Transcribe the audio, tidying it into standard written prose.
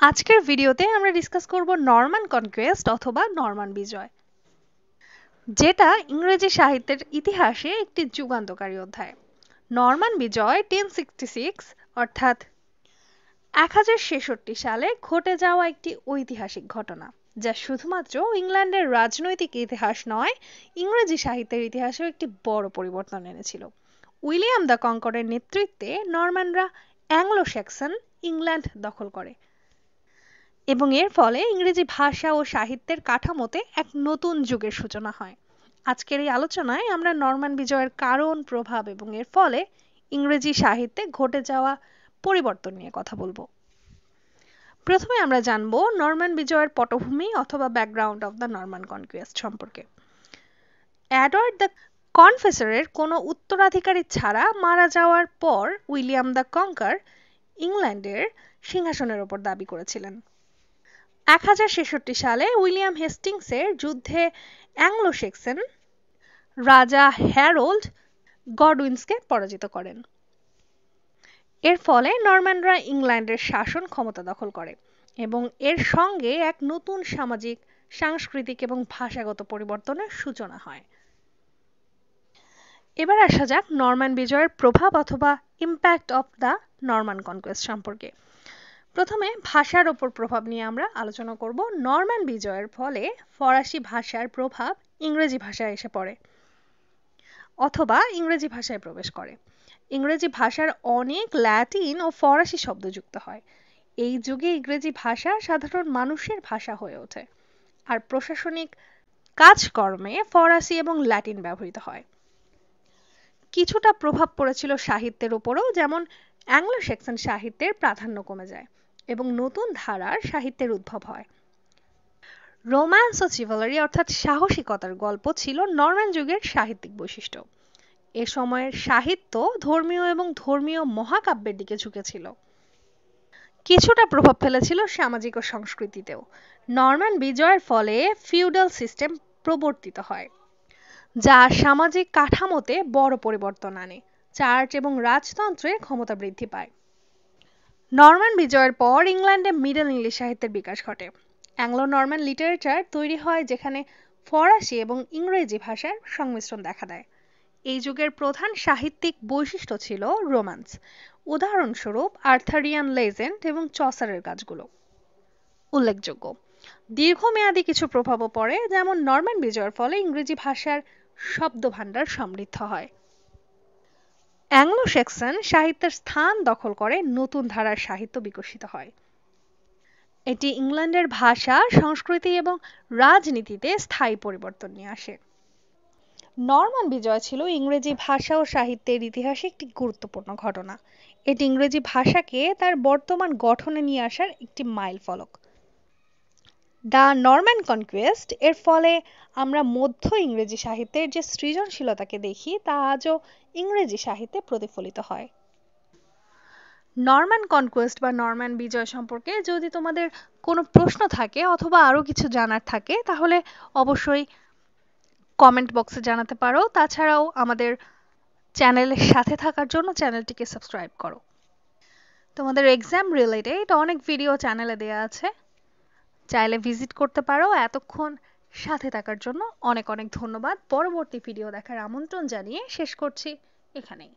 আজকের ভিডিওতে আমরা ডিসকাস করব নরমান কনকোয়েস্ট অথবা নরমান বিজয়, যেটা ইংরেজি সাহিত্যের ইতিহাসে একটি যুগান্তকারী অধ্যায়। নরমান বিজয় 1066 অর্থাৎ 1066 সালে ঘটে যাওয়া একটি ঐতিহাসিক ঘটনা, যা শুধুমাত্র ইংল্যান্ডের রাজনৈতিক ইতিহাস নয়, ইংরেজি সাহিত্যের ইতিহাসেও একটি বড় পরিবর্তন এনেছিল। উইলিয়াম দ্য কনকরের নেতৃত্বে নরমানরা অ্যাংলো স্যাক্সন ইংল্যান্ড দখল করে এবং এর ফলে ইংরেজি ভাষা ও সাহিত্যের কাঠামোতে এক নতুন যুগের সূচনা হয়। আজকের এই আলোচনায় আমরা নরমান বিজয়ের কারণ, প্রভাব এবং এর ফলে ইংরেজি সাহিত্যে ঘটে যাওয়া পরিবর্তন নিয়ে কথা বলবো। প্রথমে আমরা জানব নরমান বিজয়ের পটভূমি অথবা background of the Norman conquest সম্পর্কে। এডওয়ার্ড দ্য কনফেসরের কোনো উত্তরাধিকারী ছাড়া মারা যাওয়ার পর উইলিয়াম দ্য কনকার ইংল্যান্ডের সিংহাসনের ওপর দাবি করেছিলেন। 1066 সালে উইলিয়াম হেস্টিংসের যুদ্ধে অ্যাংলো স্যাক্সন রাজা হ্যারোল্ড গডউইনসকে পরাজিত করেন। এর ফলে নরম্যানরা ইংল্যান্ডের শাসন ক্ষমতা দখল করে এবং এর সঙ্গে এক নতুন সামাজিক, সাংস্কৃতিক এবং ভাষাগত পরিবর্তনের সূচনা হয়। এবার আসা যাক নরমান বিজয়ের প্রভাব অথবা impact of the Norman conquest সম্পর্কে। প্রথমে ভাষার ওপর প্রভাব নিয়ে আমরা আলোচনা করব। নরমান বিজয়ের ফলে ফরাসি ভাষার প্রভাব ইংরেজি ভাষায় এসে পড়ে অথবা ইংরেজি ভাষায় প্রবেশ করে। ইংরেজি ভাষার অনেক ল্যাটিন ও ফরাসি শব্দ যুক্ত হয়। এই যুগে ইংরেজি ভাষা সাধারণ মানুষের ভাষা হয়ে ওঠে, আর প্রশাসনিক কাজকর্মে ফরাসি এবং ল্যাটিন ব্যবহৃত হয়। কিছুটা প্রভাব পড়েছিল সাহিত্যের উপরও, যেমন অ্যাংলো স্যাক্সন সাহিত্যের প্রাধান্য কমে যায় এবং নতুন ধারার সাহিত্যের উদ্ভব হয়। রোম্যান্স ও চিভালরি অর্থাৎ সাহসিকতার গল্প ছিল নরমান যুগের সাহিত্যিক বৈশিষ্ট্য। এ সময়ের সাহিত্য ধর্মীয় এবং ধর্মীয় মহাকাব্যের দিকে ঝুঁকেছিল। কিছুটা প্রভাব ফেলেছিল সামাজিক ও সংস্কৃতিতেও। নরমান বিজয়ের ফলে ফিউডাল সিস্টেম প্রবর্তিত হয়, যা সামাজিক কাঠামোতে বড় পরিবর্তন আনে। চার্চ এবং রাজতন্ত্রে ক্ষমতা বৃদ্ধি পায়। নরমান বিজয়ের পর ইংল্যান্ডে মিডল ইংলিশ সাহিত্যের বিকাশ ঘটে। অ্যাংলো নরমান লিটারেচার তৈরি হয়, যেখানে ফরাসি এবং ইংরেজি ভাষার সংমিশ্রণ দেখা দেয়। এই যুগের প্রধান সাহিত্যিক বৈশিষ্ট্য ছিল রোম্যান্স, উদাহরণস্বরূপ আর্থারিয়ান লেজেন্ড এবং চসারের কাজগুলো উল্লেখযোগ্য। দীর্ঘমেয়াদী কিছু প্রভাবও পড়ে, যেমন নরমান বিজয়ের ফলে ইংরেজি ভাষার শব্দভাণ্ডার সমৃদ্ধ হয়। অ্যাংলো স্যাক্সন সাহিত্যের স্থান দখল করে নতুন ধারার সাহিত্য বিকশিত হয়। এটি ইংল্যান্ডের ভাষা, সংস্কৃতি এবং রাজনীতিতে স্থায়ী পরিবর্তন নিয়ে আসে। নরমান বিজয় ছিল ইংরেজি ভাষা ও সাহিত্যের ইতিহাসে একটি গুরুত্বপূর্ণ ঘটনা। এটি ইংরেজি ভাষাকে তার বর্তমান গঠনে নিয়ে আসার একটি মাইলফলক। দ্য নরমান কনকুয়েস্ট এর ফলে আমরা মধ্য ইংরেজি সাহিত্যের যে সৃজনশীলতাকে দেখি, তা আজও ইংরেজি সাহিত্যে প্রতিফলিত হয়। নরমান কনকুয়েস্ট বা নরমান বিজয় সম্পর্কে যদি তোমাদের কোনো প্রশ্ন থাকে অথবা আরও কিছু জানার থাকে, তাহলে অবশ্যই কমেন্ট বক্সে জানাতে পারো। তাছাড়াও আমাদের চ্যানেলের সাথে থাকার জন্য চ্যানেলটিকে সাবস্ক্রাইব করো। তোমাদের এক্সাম রিলেটেড অনেক ভিডিও চ্যানেলে দেওয়া আছে, চাইলে ভিজিট করতে পারো। এতক্ষণ সাথে থাকার জন্য অনেক অনেক ধন্যবাদ। পরবর্তী ভিডিও দেখার আমন্ত্রণ জানিয়ে শেষ করছি এখানেই।